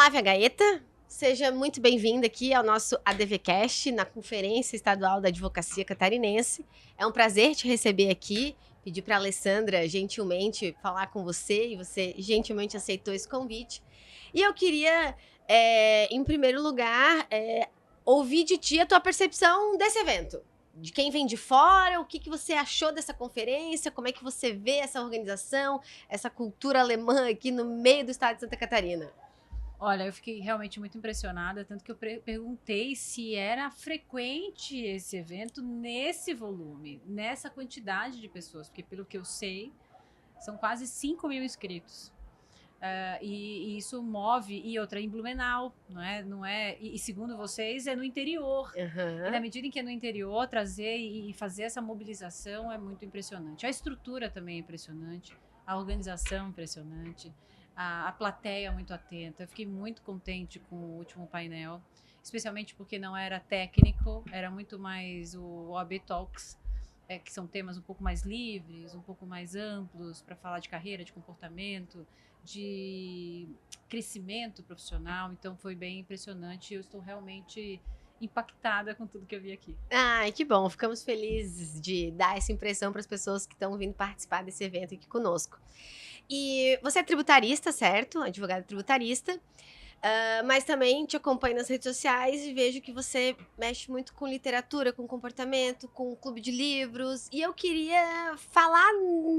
Flávia Gaeta, seja muito bem-vinda aqui ao nosso ADVcast, na Conferência Estadual da Advocacia Catarinense. É um prazer te receber aqui, pedi para a Alessandra gentilmente falar com você e você gentilmente aceitou esse convite. E eu queria, em primeiro lugar, ouvir de ti a tua percepção desse evento. De quem vem de fora, o que você achou dessa conferência, como é que você vê essa organização, essa cultura alemã aqui no meio do estado de Santa Catarina. Olha, eu fiquei realmente muito impressionada, tanto que eu perguntei se era frequente esse evento nesse volume, nessa quantidade de pessoas, porque pelo que eu sei, são quase 5 mil inscritos. E isso move, e outra em Blumenau, não é, e segundo vocês, é no interior. E na medida em que é no interior, trazer e fazer essa mobilização é muito impressionante. A estrutura também é impressionante, a organização é impressionante, a plateia muito atenta. Eu fiquei muito contente com o último painel, especialmente porque não era técnico, era muito mais o OAB Talks, que são temas um pouco mais livres, um pouco mais amplos, para falar de carreira, de comportamento, de crescimento profissional. Então foi bem impressionante. Eu estou realmente impactada com tudo que eu vi aqui. Ai, que bom. Ficamos felizes de dar essa impressão para as pessoas que estão vindo participar desse evento aqui conosco. E você é tributarista, certo? Advogada tributarista. Mas também te acompanho nas redes sociais e vejo que você mexe muito com literatura, com comportamento, com clube de livros. E eu queria falar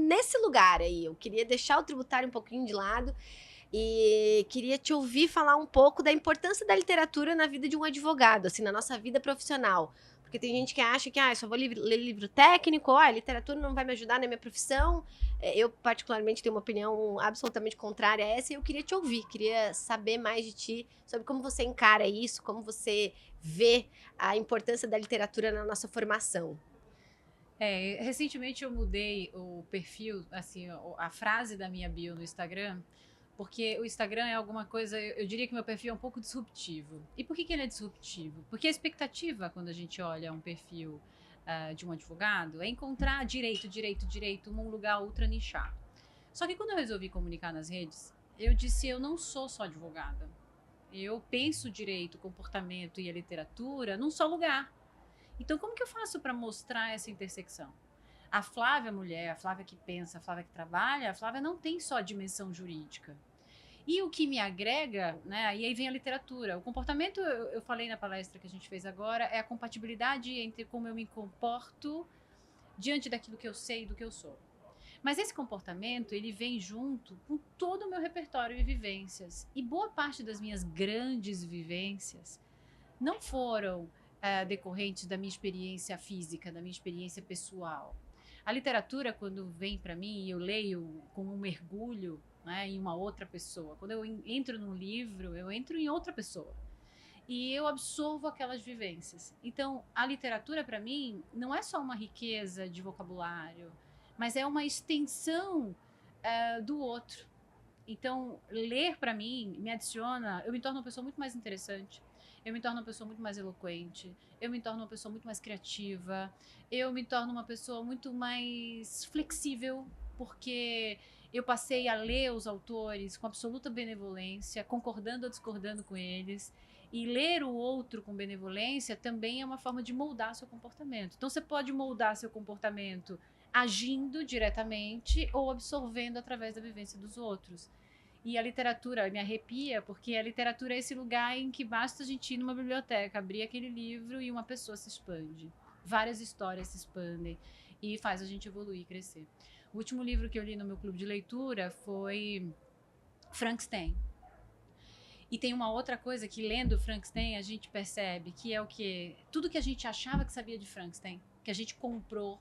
nesse lugar aí. Eu queria deixar o tributário um pouquinho de lado e queria te ouvir falar um pouco da importância da literatura na vida de um advogado, assim, na nossa vida profissional. Porque tem gente que acha que, só vou ler livro técnico, a literatura não vai me ajudar na minha profissão. Eu, particularmente, tenho uma opinião absolutamente contrária a essa e eu queria te ouvir, queria saber mais de ti sobre como você encara isso, como você vê a importância da literatura na nossa formação. Recentemente eu mudei o perfil, assim, a frase da minha bio no Instagram, porque o Instagram é alguma coisa, eu diria que meu perfil é um pouco disruptivo. E por que ele é disruptivo? Porque a expectativa, quando a gente olha um perfil de um advogado, é encontrar direito num lugar ultra nichado. Só que quando eu resolvi comunicar nas redes, eu disse, eu não sou só advogada. Eu penso direito, comportamento e a literatura num só lugar. Então, como que eu faço para mostrar essa intersecção? A Flávia mulher, a Flávia que pensa, a Flávia que trabalha, a Flávia não tem só a dimensão jurídica. E o que me agrega, né, e aí vem a literatura. O comportamento, eu falei na palestra que a gente fez agora, é a compatibilidade entre como eu me comporto diante daquilo que eu sei e do que eu sou. Mas esse comportamento, ele vem junto com todo o meu repertório de vivências. E boa parte das minhas grandes vivências não foram decorrentes da minha experiência física, da minha experiência pessoal. A literatura, quando vem para mim, eu leio como um mergulho, né, em uma outra pessoa. Quando eu entro num livro, eu entro em outra pessoa. E eu absorvo aquelas vivências. Então, a literatura, para mim, não é só uma riqueza de vocabulário, mas é uma extensão do outro. Então, ler para mim me adiciona, eu me torno uma pessoa muito mais interessante, eu me torno uma pessoa muito mais eloquente, eu me torno uma pessoa muito mais criativa, eu me torno uma pessoa muito mais flexível, porque eu passei a ler os autores com absoluta benevolência, concordando ou discordando com eles. E ler o outro com benevolência também é uma forma de moldar seu comportamento. Então, você pode moldar seu comportamento agindo diretamente ou absorvendo através da vivência dos outros. E a literatura me arrepia, porque a literatura é esse lugar em que basta a gente ir numa biblioteca, abrir aquele livro e uma pessoa se expande. Várias histórias se expandem e faz a gente evoluir e crescer. O último livro que eu li no meu clube de leitura foi Frankenstein. E tem uma outra coisa que, lendo Frankenstein, a gente percebe, que é o quê? Tudo que a gente achava que sabia de Frankenstein, que a gente comprou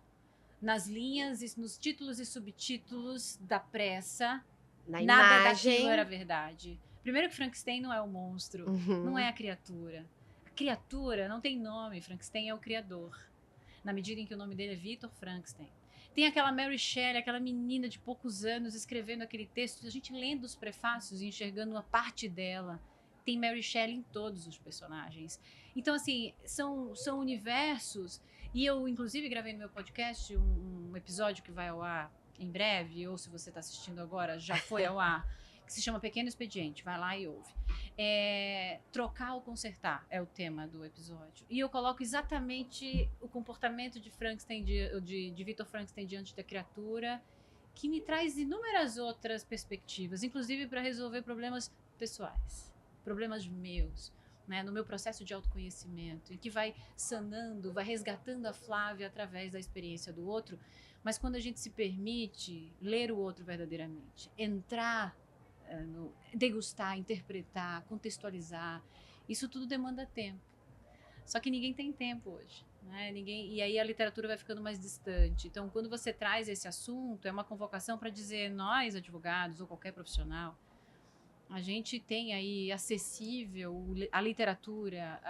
nas linhas, nos títulos e subtítulos da pressa, Na nada daquilo imagem. era verdade. Primeiro que Frankenstein não é o monstro, não é a criatura. A criatura não tem nome, Frankenstein é o criador. Na medida em que o nome dele é Victor Frankenstein. Tem aquela Mary Shelley, aquela menina de poucos anos escrevendo aquele texto, a gente lendo os prefácios e enxergando uma parte dela. Tem Mary Shelley em todos os personagens. Então, assim, são universos. E eu, inclusive, gravei no meu podcast um episódio que vai ao ar em breve, ou se você está assistindo agora, já foi ao ar, que se chama Pequeno Expediente, vai lá e ouve. Trocar ou consertar é o tema do episódio. E eu coloco exatamente o comportamento de Frankenstein, de Victor Frankenstein diante da criatura, que me traz inúmeras outras perspectivas, inclusive para resolver problemas pessoais, problemas meus, né, no meu processo de autoconhecimento, e que vai sanando, vai resgatando a Flávia através da experiência do outro. Mas quando a gente se permite ler o outro verdadeiramente, entrar, degustar, interpretar, contextualizar, isso tudo demanda tempo. Só que ninguém tem tempo hoje. Né? E aí a literatura vai ficando mais distante. Então, quando você traz esse assunto, é uma convocação para dizer, nós, advogados ou qualquer profissional, a gente tem aí acessível a literatura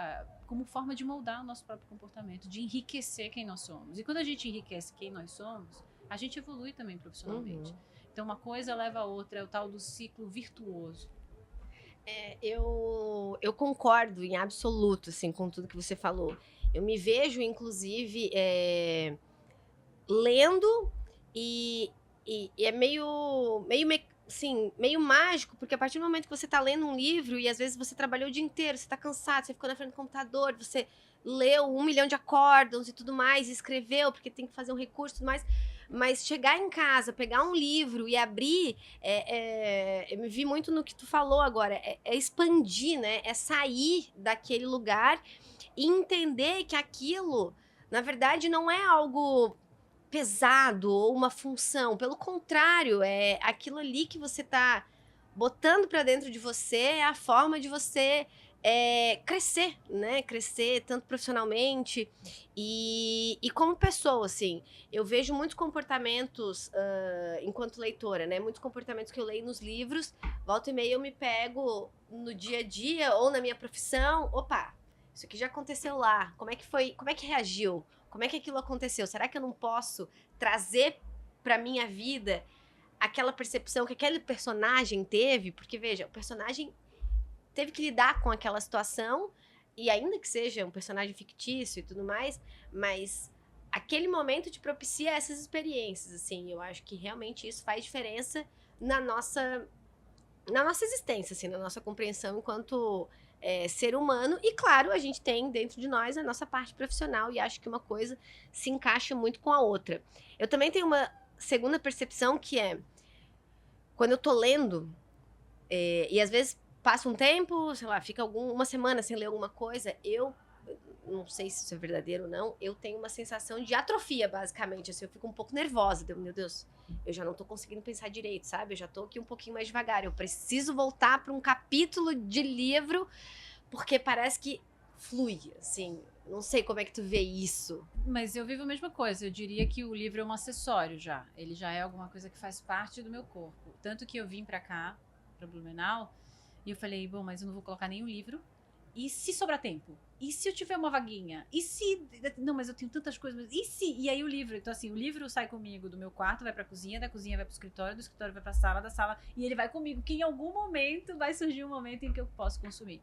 como forma de moldar o nosso próprio comportamento, de enriquecer quem nós somos. E quando a gente enriquece quem nós somos, a gente evolui também profissionalmente. Então, uma coisa leva a outra, é o tal do ciclo virtuoso. Eu concordo em absoluto, assim, com tudo que você falou. Eu me vejo, inclusive, lendo e é meio mágico, porque a partir do momento que você está lendo um livro e às vezes você trabalhou o dia inteiro, você está cansado, você ficou na frente do computador, você leu 1 milhão de acórdãos e tudo mais, e escreveu, porque tem que fazer um recurso e tudo mais, mas chegar em casa, pegar um livro e abrir, eu me vi muito no que tu falou agora, é expandir, né? É sair daquele lugar e entender que aquilo, na verdade, não é algo pesado ou uma função. Pelo contrário, é aquilo ali que você tá botando para dentro de você, é a forma de você crescer, né? Crescer tanto profissionalmente e como pessoa, assim. Eu vejo muitos comportamentos, enquanto leitora, né? Muitos comportamentos que eu leio nos livros, volta e meia eu me pego no dia a dia ou na minha profissão. Opa, isso aqui já aconteceu lá. Como é que foi? Como é que reagiu? Como é que aquilo aconteceu? Será que eu não posso trazer para minha vida aquela percepção que aquele personagem teve? Porque, veja, o personagem teve que lidar com aquela situação, e ainda que seja um personagem fictício e tudo mais, mas aquele momento te propicia essas experiências, assim. Eu acho que realmente isso faz diferença na nossa existência, assim, na nossa compreensão enquanto ser humano. E claro, a gente tem dentro de nós a nossa parte profissional, e acho que uma coisa se encaixa muito com a outra. Eu também tenho uma segunda percepção, que é quando eu tô lendo, e às vezes passa um tempo, sei lá, fica uma semana sem ler alguma coisa, eu não sei se isso é verdadeiro ou não, eu tenho uma sensação de atrofia, basicamente, assim, eu fico um pouco nervosa, meu Deus, eu já não tô conseguindo pensar direito, sabe? Eu já tô aqui um pouquinho mais devagar, eu preciso voltar para um capítulo de livro, porque parece que flui, assim, não sei como é que tu vê isso. Mas eu vivo a mesma coisa, eu diria que o livro é um acessório já, ele já é alguma coisa que faz parte do meu corpo, tanto que eu vim pra cá, pra Blumenau, e eu falei, bom, mas eu não vou colocar nenhum livro, e se sobrar tempo? E se eu tiver uma vaguinha? E se... Não, mas eu tenho tantas coisas, mas e se? E aí o livro, então assim, o livro sai comigo do meu quarto, vai pra cozinha, da cozinha vai pro escritório, do escritório vai pra sala, da sala, e ele vai comigo, que em algum momento vai surgir um momento em que eu posso consumir.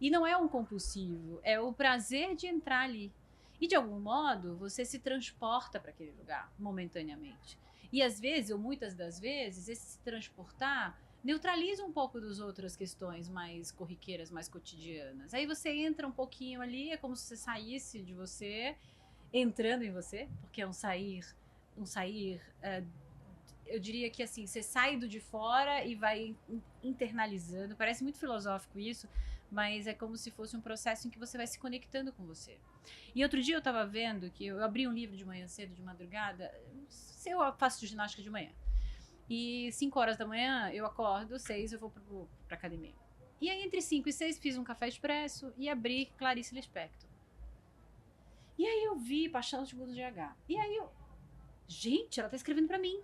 E não é um compulsivo, é o prazer de entrar ali. E de algum modo, você se transporta para aquele lugar, momentaneamente. E às vezes, ou muitas das vezes, esse se transportar neutraliza um pouco das outras questões mais corriqueiras, mais cotidianas. Aí você entra um pouquinho ali, é como se você saísse de você, entrando em você, porque é um sair, eu diria que assim, você sai do de fora e vai internalizando. Parece muito filosófico isso, mas é como se fosse um processo em que você vai se conectando com você. E outro dia eu estava vendo que eu abri um livro de manhã cedo, de madrugada, eu faço ginástica de manhã. E 5 horas da manhã eu acordo, 6 eu vou pra academia. E aí entre 5 e 6 fiz um café expresso e abri Clarice Lispector. E aí eu vi Paixão dos Segundos de H. E aí gente, ela tá escrevendo pra mim.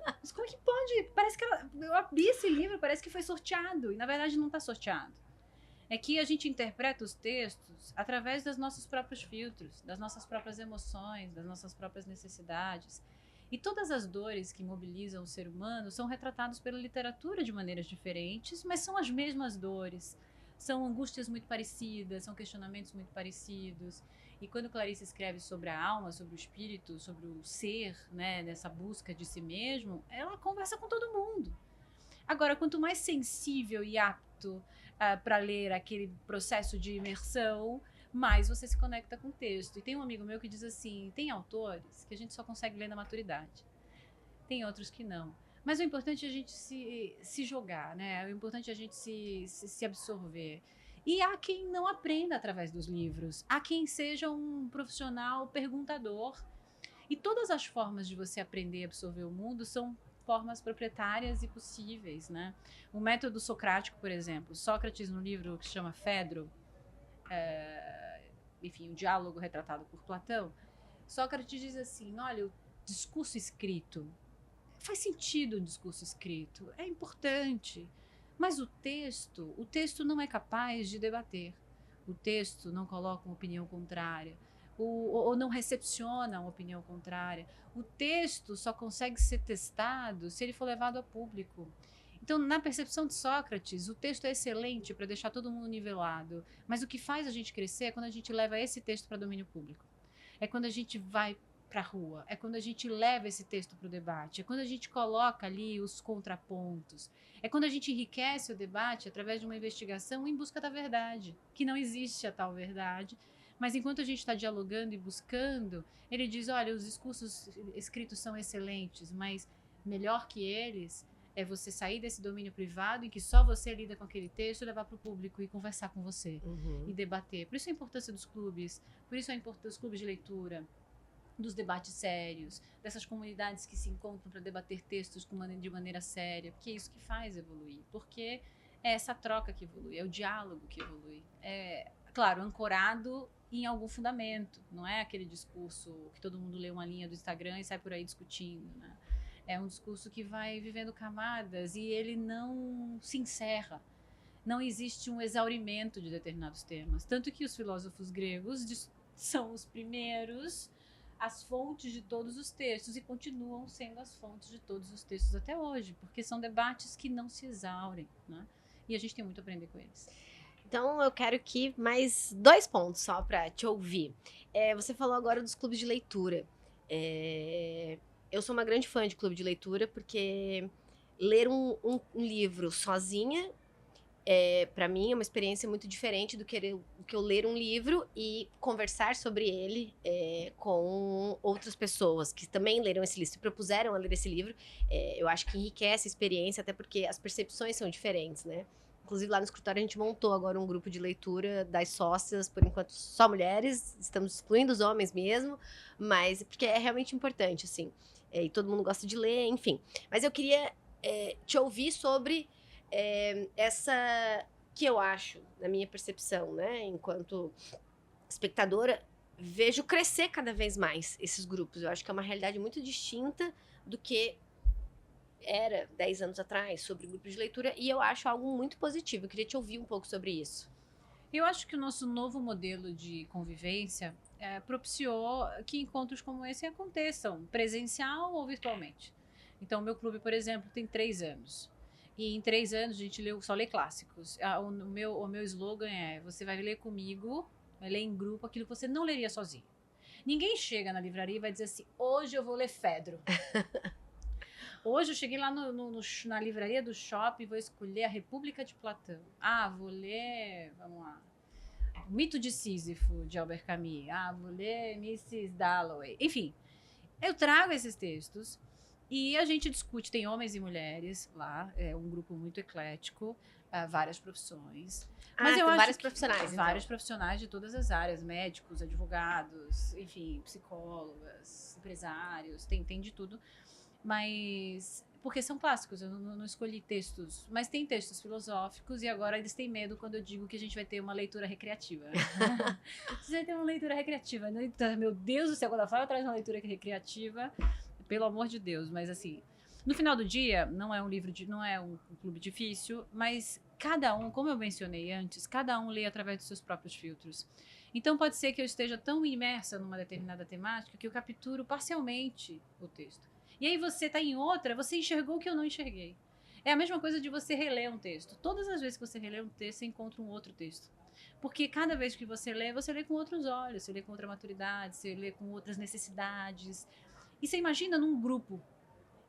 Mas como é que pode? Parece que eu abri esse livro, parece que foi sorteado. E na verdade não tá sorteado. É que a gente interpreta os textos através dos nossos próprios filtros, das nossas próprias emoções, das nossas próprias necessidades. E todas as dores que mobilizam o ser humano são retratadas pela literatura de maneiras diferentes, mas são as mesmas dores. São angústias muito parecidas, são questionamentos muito parecidos. E quando Clarice escreve sobre a alma, sobre o espírito, sobre o ser, né, nessa busca de si mesmo, ela conversa com todo mundo. Agora, quanto mais sensível e apto para ler aquele processo de imersão, mais você se conecta com o texto. E tem um amigo meu que diz assim, tem autores que a gente só consegue ler na maturidade. Tem outros que não. Mas o importante é a gente se jogar, né? O importante é a gente se absorver. E há quem não aprenda através dos livros. Há quem seja um profissional perguntador. E todas as formas de você aprender e absorver o mundo são formas proprietárias e possíveis, né? O método socrático, por exemplo. Sócrates, no livro que se chama Fedro, enfim, o diálogo retratado por Platão, Sócrates diz assim, olha, o discurso escrito faz sentido, um discurso escrito, é importante, mas o texto não é capaz de debater. O texto não coloca uma opinião contrária, ou não recepciona uma opinião contrária. O texto só consegue ser testado se ele for levado a público. Então, na percepção de Sócrates, o texto é excelente para deixar todo mundo nivelado, mas o que faz a gente crescer é quando a gente leva esse texto para domínio público. É quando a gente vai para a rua, é quando a gente leva esse texto para o debate, é quando a gente coloca ali os contrapontos, é quando a gente enriquece o debate através de uma investigação em busca da verdade, que não existe a tal verdade, mas enquanto a gente está dialogando e buscando, ele diz, olha, os discursos escritos são excelentes, mas melhor que eles é você sair desse domínio privado em que só você lida com aquele texto, levar para o público e conversar com você e debater. Por isso a importância dos clubes, por isso a importância dos clubes de leitura, dos debates sérios, dessas comunidades que se encontram para debater textos de maneira séria, porque é isso que faz evoluir, porque é essa troca que evolui, é o diálogo que evolui. É, claro, ancorado em algum fundamento, não é aquele discurso que todo mundo lê uma linha do Instagram e sai por aí discutindo, né? É um discurso que vai vivendo camadas e ele não se encerra. Não existe um exaurimento de determinados temas. Tanto que os filósofos gregos são os primeiros, as fontes de todos os textos e continuam sendo as fontes de todos os textos até hoje, porque são debates que não se exaurem, né? E a gente tem muito a aprender com eles. Então, eu quero aqui mais 2 pontos só para te ouvir. Você falou agora dos clubes de leitura. Eu sou uma grande fã de clube de leitura, porque ler um livro sozinha, para mim, é uma experiência muito diferente do que eu ler um livro e conversar sobre ele com outras pessoas que também leram esse livro, se propuseram a ler esse livro. Eu acho que enriquece a experiência, até porque as percepções são diferentes, né? Inclusive, lá no escritório, a gente montou agora um grupo de leitura das sócias, por enquanto só mulheres, estamos excluindo os homens mesmo, mas porque é realmente importante, assim. E todo mundo gosta de ler, enfim. Mas eu queria te ouvir sobre essa que eu acho, na minha percepção, né, enquanto espectadora, vejo crescer cada vez mais esses grupos. Eu acho que é uma realidade muito distinta do que era 10 anos atrás sobre grupos de leitura, e eu acho algo muito positivo. Eu queria te ouvir um pouco sobre isso. Eu acho que o nosso novo modelo de convivência propiciou que encontros como esse aconteçam, presencial ou virtualmente. Então, o meu clube, por exemplo, tem 3 anos. E em 3 anos a gente só lê clássicos. O meu slogan é: você vai ler comigo, vai ler em grupo aquilo que você não leria sozinho. Ninguém chega na livraria e vai dizer assim: hoje eu vou ler Fedro. Hoje eu cheguei lá na livraria do shopping e vou escolher a República de Platão. Ah, vou ler, vamos lá, O Mito de Sísifo, de Albert Camus. Ah, vou ler Mrs. Dalloway. Enfim, eu trago esses textos e a gente discute. Tem homens e mulheres lá, é um grupo muito eclético, várias profissões. Mas eu acho vários profissionais, então. Vários profissionais de todas as áreas, médicos, advogados, enfim, psicólogas, empresários, tem de tudo. Mas porque são clássicos, eu não escolhi textos, mas tem textos filosóficos e agora eles têm medo quando eu digo que a gente vai ter uma leitura recreativa. Você vai ter uma leitura recreativa, né? Meu Deus do céu, quando a Flávia traz uma leitura recreativa, pelo amor de Deus, mas assim, no final do dia, não é um clube difícil, mas cada um, como eu mencionei antes, cada um lê através dos seus próprios filtros. Então pode ser que eu esteja tão imersa numa determinada temática que eu capturo parcialmente o texto. E aí você está em outra, você enxergou o que eu não enxerguei. É a mesma coisa de você reler um texto. Todas as vezes que você relê um texto, você encontra um outro texto. Porque cada vez que você lê com outros olhos, você lê com outra maturidade, você lê com outras necessidades. E você imagina num grupo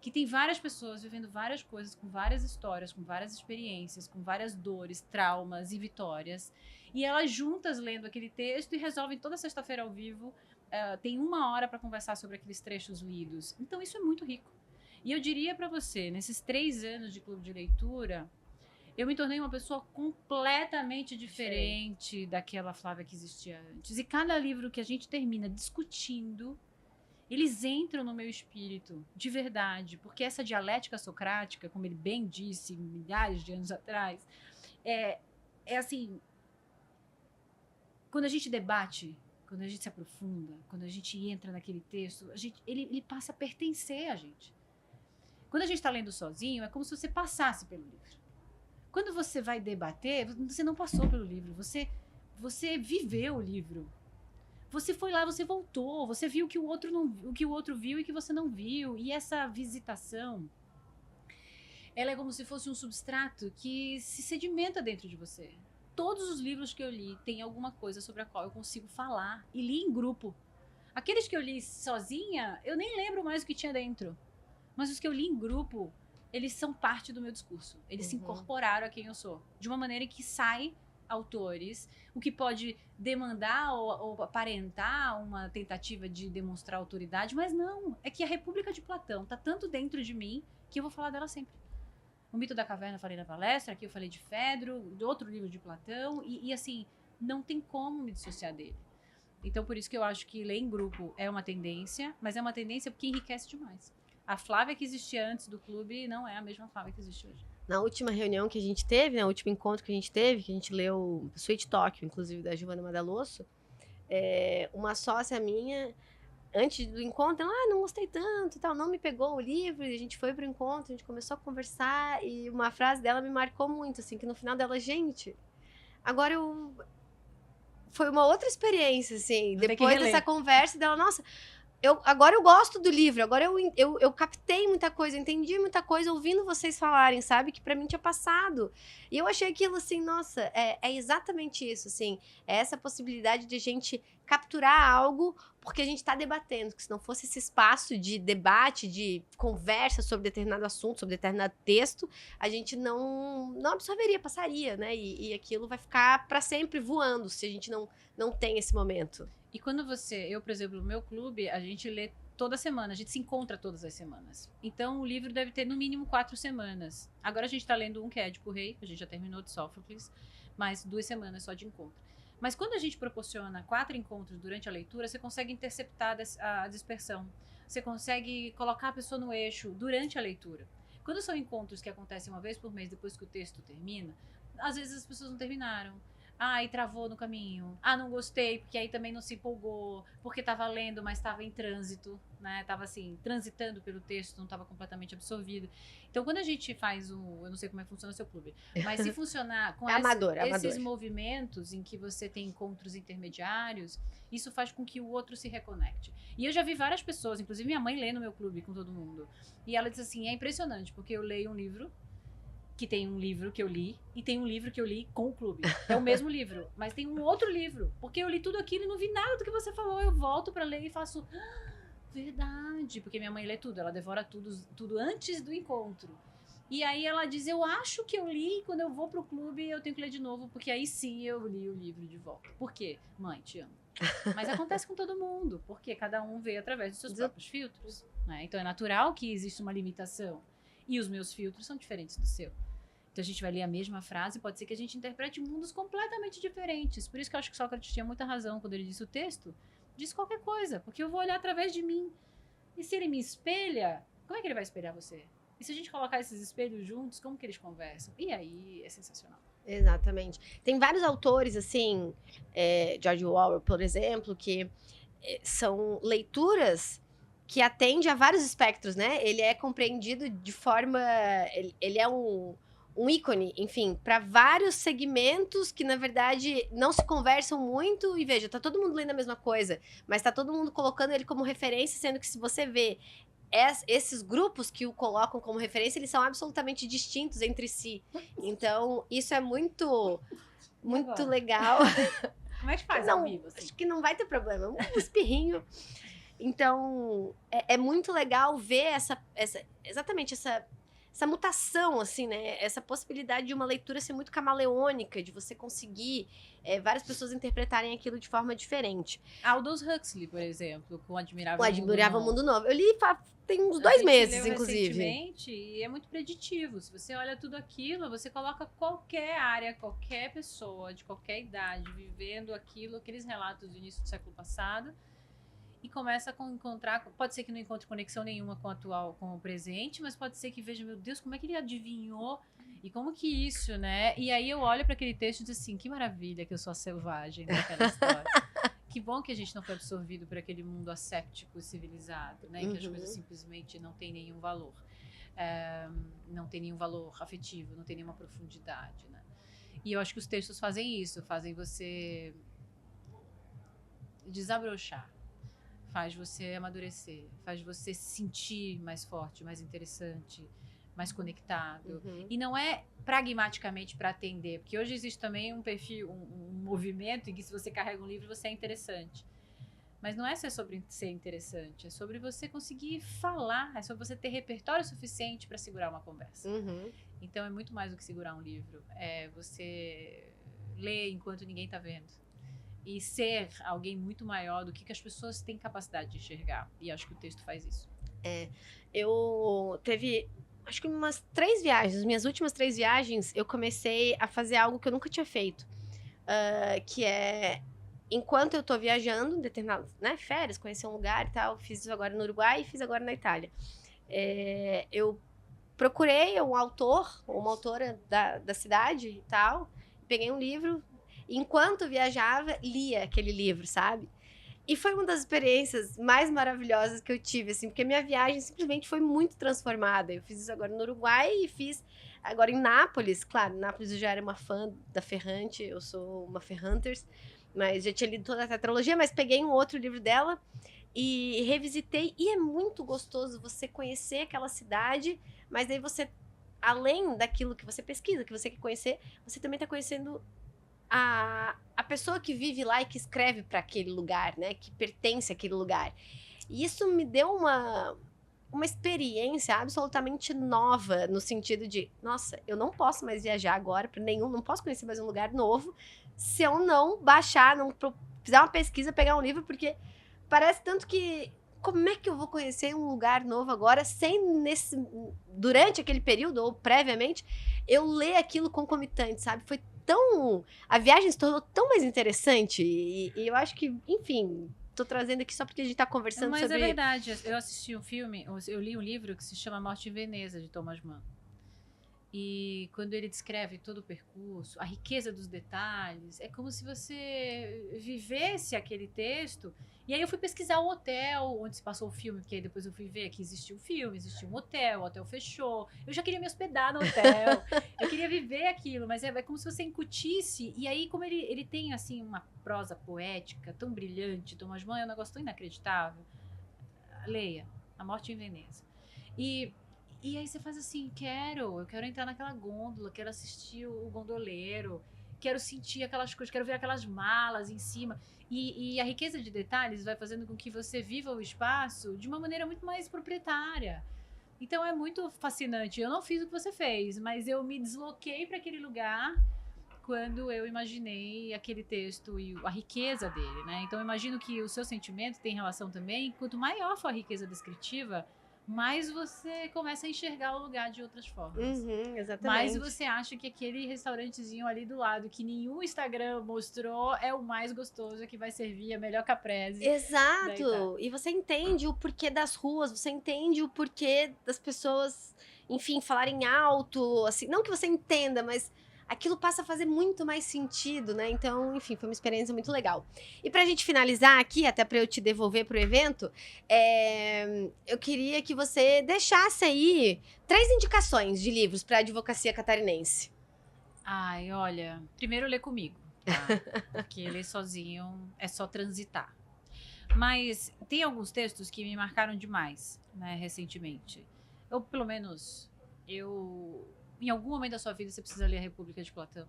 que tem várias pessoas vivendo várias coisas, com várias histórias, com várias experiências, com várias dores, traumas e vitórias. E elas juntas lendo aquele texto e resolvem toda sexta-feira ao vivo, tem 1 hora para conversar sobre aqueles trechos lidos. Então isso é muito rico. E eu diria para você, nesses 3 anos de clube de leitura, eu me tornei uma pessoa completamente diferente daquela Flávia que existia antes. E cada livro que a gente termina discutindo, eles entram no meu espírito, de verdade. Porque essa dialética socrática, como ele bem disse milhares de anos atrás, é assim, quando a gente debate, quando a gente se aprofunda, quando a gente entra naquele texto, ele passa a pertencer a gente. Quando a gente está lendo sozinho, é como se você passasse pelo livro. Quando você vai debater, você não passou pelo livro, você viveu o livro. Você foi lá, você voltou, você viu o que o outro viu e que você não viu. E essa visitação, ela é como se fosse um substrato que se sedimenta dentro de você. Todos os livros que eu li têm alguma coisa sobre a qual eu consigo falar. E li em grupo. Aqueles que eu li sozinha, eu nem lembro mais o que tinha dentro. Mas os que eu li em grupo, eles são parte do meu discurso. Eles se incorporaram a quem eu sou. De uma maneira que sai autores, o que pode demandar ou aparentar uma tentativa de demonstrar autoridade, mas não. É que a República de Platão está tanto dentro de mim que eu vou falar dela sempre. O Mito da Caverna eu falei na palestra, aqui eu falei de Fedro, de outro livro de Platão, e assim, não tem como me dissociar dele. Então, por isso que eu acho que ler em grupo é uma tendência, mas é uma tendência porque enriquece demais. A Flávia que existia antes do clube não é a mesma Flávia que existe hoje. Na última reunião que a gente teve, no último encontro que a gente teve, que a gente leu Sweet Tóquio, inclusive da Giovanna Madalosso, uma sócia minha, antes do encontro, ela, não gostei tanto e tal, não me pegou o livro, e a gente foi pro encontro, a gente começou a conversar, e uma frase dela me marcou muito, assim, que no final dela, gente, agora foi uma outra experiência, assim, depois dessa conversa dela, nossa, agora eu gosto do livro, agora eu captei muita coisa, entendi muita coisa ouvindo vocês falarem, sabe? Que pra mim tinha passado. E eu achei aquilo assim, nossa, é exatamente isso, assim. É essa possibilidade de a gente capturar algo porque a gente tá debatendo. Que se não fosse esse espaço de debate, de conversa sobre determinado assunto, sobre determinado texto, a gente não absorveria, passaria, né? E aquilo vai ficar pra sempre voando se a gente não tem esse momento. E quando eu, por exemplo, no meu clube, a gente lê toda semana, a gente se encontra todas as semanas. Então, o livro deve ter no mínimo 4 semanas. Agora a gente tá lendo um que é Édipo Rei, a gente já terminou de Sófocles, mas 2 semanas só de encontro. Mas quando a gente proporciona 4 encontros durante a leitura, você consegue interceptar a dispersão. Você consegue colocar a pessoa no eixo durante a leitura. Quando são encontros que acontecem uma vez por mês, depois que o texto termina, às vezes as pessoas não terminaram. E travou no caminho. Não gostei, porque aí também não se empolgou, porque estava lendo, mas estava em trânsito, né? Tava assim, transitando pelo texto, não estava completamente absorvido. Então, quando a gente faz eu não sei como é que funciona o seu clube, mas se funcionar com esses movimentos em que você tem encontros intermediários, isso faz com que o outro se reconecte. E eu já vi várias pessoas, inclusive minha mãe lê no meu clube com todo mundo. E ela diz assim, é impressionante, porque eu leio um livro, que tem um livro que eu li, e tem um livro que eu li com o clube. É o mesmo livro, mas tem um outro livro. Porque eu li tudo aquilo e não vi nada do que você falou. Eu volto pra ler e faço... verdade. Porque minha mãe lê tudo, ela devora tudo antes do encontro. E aí ela diz, eu acho que eu li, quando eu vou pro clube eu tenho que ler de novo, porque aí sim eu li o livro de volta. Por quê? Mãe, te amo. Mas acontece com todo mundo, porque cada um vê através dos seus próprios filtros. Né? Então é natural que exista uma limitação. E os meus filtros são diferentes do seu. Então a gente vai ler a mesma frase, pode ser que a gente interprete mundos completamente diferentes. Por isso que eu acho que Sócrates tinha muita razão quando ele disse o texto, diz qualquer coisa, porque eu vou olhar através de mim. E se ele me espelha, como é que ele vai espelhar você? E se a gente colocar esses espelhos juntos, como que eles conversam? E aí é sensacional. Exatamente. Tem vários autores, assim, George Orwell, por exemplo, que são leituras que atendem a vários espectros, né? Ele é compreendido de forma... Ele é um ícone, enfim, para vários segmentos que, na verdade, não se conversam muito. E veja, tá todo mundo lendo a mesma coisa, mas tá todo mundo colocando ele como referência, sendo que se você vê esses grupos que o colocam como referência, eles são absolutamente distintos entre si. Então, isso é muito legal. Como é que faz ao vivo? Assim? Acho que não vai ter problema. Um espirrinho. Então, é muito legal ver exatamente essa mutação, assim, né? Essa possibilidade de uma leitura ser muito camaleônica, de você conseguir várias pessoas interpretarem aquilo de forma diferente. Aldous Huxley, por exemplo, com O Admirável Mundo Admirável Mundo Novo. Novo. Eu li tem uns A 2 gente meses, leu inclusive. recentemente e é muito preditivo. Se você olha tudo aquilo, você coloca qualquer área, qualquer pessoa de qualquer idade vivendo aquilo, aqueles relatos do início do século passado, e começa a encontrar. Pode ser que não encontre conexão nenhuma com o atual, com o presente, mas pode ser que veja, meu Deus, como é que ele adivinhou e como que isso, né? E aí eu olho para aquele texto e digo assim: que maravilha que eu sou a selvagem daquela história. Que bom que a gente não foi absorvido por aquele mundo asséptico e civilizado, né? Em que as coisas simplesmente não têm nenhum valor. Não tem nenhum valor afetivo, não tem nenhuma profundidade, né? E eu acho que os textos fazem isso, fazem você desabrochar, faz você amadurecer, faz você se sentir mais forte, mais interessante, mais conectado. E não é pragmaticamente para atender, porque hoje existe também um perfil, um movimento em que se você carrega um livro, você é interessante. Mas não é só sobre ser interessante, é sobre você conseguir falar, é sobre você ter repertório suficiente para segurar uma conversa. Então é muito mais do que segurar um livro, é você ler enquanto ninguém está vendo. E ser alguém muito maior do que as pessoas têm capacidade de enxergar. E acho que o texto faz isso. Eu teve, acho que umas 3 viagens, minhas últimas 3 viagens, eu comecei a fazer algo que eu nunca tinha feito. Que é, enquanto eu tô viajando, determinadas, né, férias, conhecer um lugar e tal, fiz isso agora no Uruguai e fiz agora na Itália. Eu procurei um autor ou uma autora da cidade e tal, peguei um livro, enquanto viajava, lia aquele livro, sabe? E foi uma das experiências mais maravilhosas que eu tive, assim, porque a minha viagem simplesmente foi muito transformada. Eu fiz isso agora no Uruguai e fiz agora em Nápoles. Claro, em Nápoles eu já era uma fã da Ferrante, eu sou uma Ferranters, mas já tinha lido toda a tetralogia, mas peguei um outro livro dela e revisitei. E é muito gostoso você conhecer aquela cidade, mas daí você, além daquilo que você pesquisa, que você quer conhecer, você também está conhecendo a pessoa que vive lá e que escreve para aquele lugar, né? Que pertence àquele lugar. E isso me deu uma experiência absolutamente nova, no sentido de, nossa, eu não posso mais viajar agora para nenhum, não posso conhecer mais um lugar novo se eu não baixar, não fizer uma pesquisa, pegar um livro, porque parece tanto que como é que eu vou conhecer um lugar novo agora sem durante aquele período ou previamente eu ler aquilo concomitante, sabe? Foi a viagem se tornou tão mais interessante e eu acho que, enfim, tô trazendo aqui só porque a gente tá conversando Mas sobre... é verdade, eu assisti um filme, eu li um livro que se chama Morte em Veneza, de Thomas Mann. E quando ele descreve todo o percurso, a riqueza dos detalhes, é como se você vivesse aquele texto. E aí eu fui pesquisar o hotel onde se passou o filme, porque aí depois eu fui ver que existia um filme, existia um hotel, o hotel fechou. Eu já queria me hospedar no hotel, eu queria viver aquilo, mas é como se você incutisse. E aí, como ele tem assim uma prosa poética tão brilhante, Thomas Mann é um negócio tão inacreditável. Leia, A Morte em Veneza. E aí você faz assim, eu quero entrar naquela gôndola, quero assistir o gondoleiro, quero sentir aquelas coisas, quero ver aquelas malas em cima. E a riqueza de detalhes vai fazendo com que você viva o espaço de uma maneira muito mais proprietária. Então é muito fascinante. Eu não fiz o que você fez, mas eu me desloquei para aquele lugar quando eu imaginei aquele texto e a riqueza dele, né? Então eu imagino que o seu sentimento tem relação também, quanto maior for a riqueza descritiva, mais você começa a enxergar o lugar de outras formas. Exatamente. Mais você acha que aquele restaurantezinho ali do lado, que nenhum Instagram mostrou, é o mais gostoso, que vai servir a melhor caprese. Exato! E você entende o porquê das ruas, você entende o porquê das pessoas, enfim, falarem alto, assim, não que você entenda, mas aquilo passa a fazer muito mais sentido, né? Então, enfim, foi uma experiência muito legal. E pra gente finalizar aqui, até pra eu te devolver pro evento, eu queria que você deixasse aí 3 indicações de livros pra advocacia catarinense. Ai, olha, primeiro lê comigo, tá? Porque ler sozinho é só transitar. Mas tem alguns textos que me marcaram demais, né, recentemente. Eu, pelo menos, em algum momento da sua vida você precisa ler a República de Platão.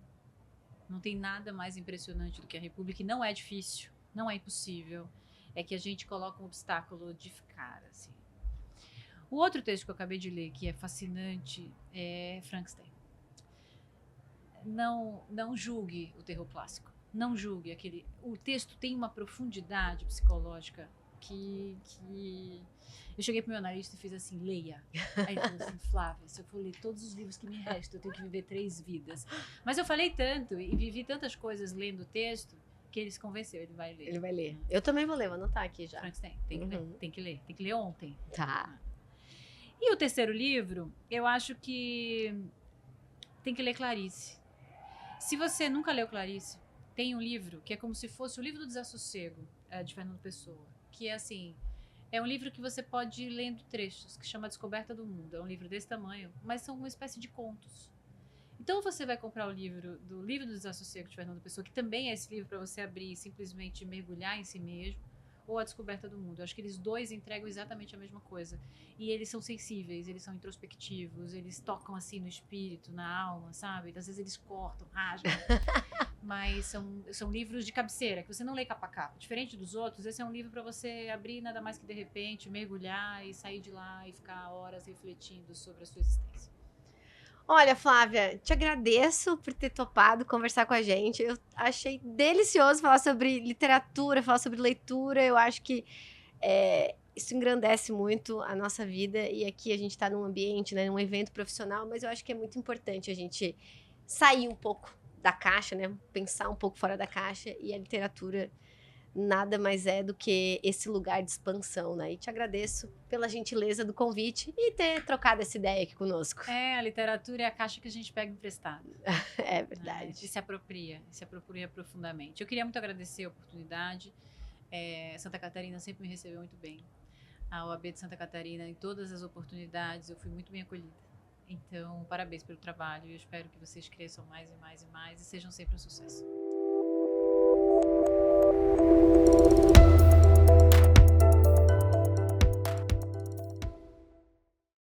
Não tem nada mais impressionante do que a República, e não é difícil, não é impossível. é que a gente coloca um obstáculo de cara, assim. O outro texto que eu acabei de ler, que é fascinante, é Frankenstein. Não julgue o terror clássico. Não julgue aquele. O texto tem uma profundidade psicológica que... Eu cheguei pro meu analista e fiz assim, leia. Aí ele falou assim, Flávia, se eu for ler todos os livros que me restam, eu tenho que viver 3 vidas. Mas eu falei tanto e vivi tantas coisas lendo o texto que ele se convenceu, ele vai ler. Ele vai ler. Eu também vou ler, vou anotar aqui já. Frankenstein, tem que ler, tem que ler. Tem que ler ontem. Tá. E o terceiro livro, eu acho que tem que ler Clarice. Se você nunca leu Clarice, tem um livro que é como se fosse o livro do Desassossego, de Fernando Pessoa, que é assim, é um livro que você pode ir lendo trechos, que chama Descoberta do Mundo. É um livro desse tamanho, mas são uma espécie de contos. Então você vai comprar o livro do Desassossego de Fernando Pessoa, que também é esse livro para você abrir e simplesmente mergulhar em si mesmo, ou A Descoberta do Mundo. Eu acho que eles dois entregam exatamente a mesma coisa. E eles são sensíveis, eles são introspectivos, eles tocam assim no espírito, na alma, sabe? Às vezes eles cortam, rasgam. Mas são livros de cabeceira, que você não lê capa a capa. Diferente dos outros, esse é um livro para você abrir nada mais que de repente, mergulhar e sair de lá e ficar horas refletindo sobre a sua existência. Olha, Flávia, te agradeço por ter topado conversar com a gente. Eu achei delicioso falar sobre literatura, falar sobre leitura. Eu acho que isso engrandece muito a nossa vida. E aqui a gente está num ambiente, né, num evento profissional, mas eu acho que é muito importante a gente sair um pouco da caixa, né, pensar um pouco fora da caixa. E a literatura nada mais é do que esse lugar de expansão, né? E te agradeço pela gentileza do convite e ter trocado essa ideia aqui conosco. A literatura é a caixa que a gente pega emprestado. É verdade. Né? E se apropria profundamente. Eu queria muito agradecer a oportunidade. Santa Catarina sempre me recebeu muito bem. A OAB de Santa Catarina, em todas as oportunidades, eu fui muito bem acolhida. Então, parabéns pelo trabalho e eu espero que vocês cresçam mais e mais e mais e sejam sempre um sucesso.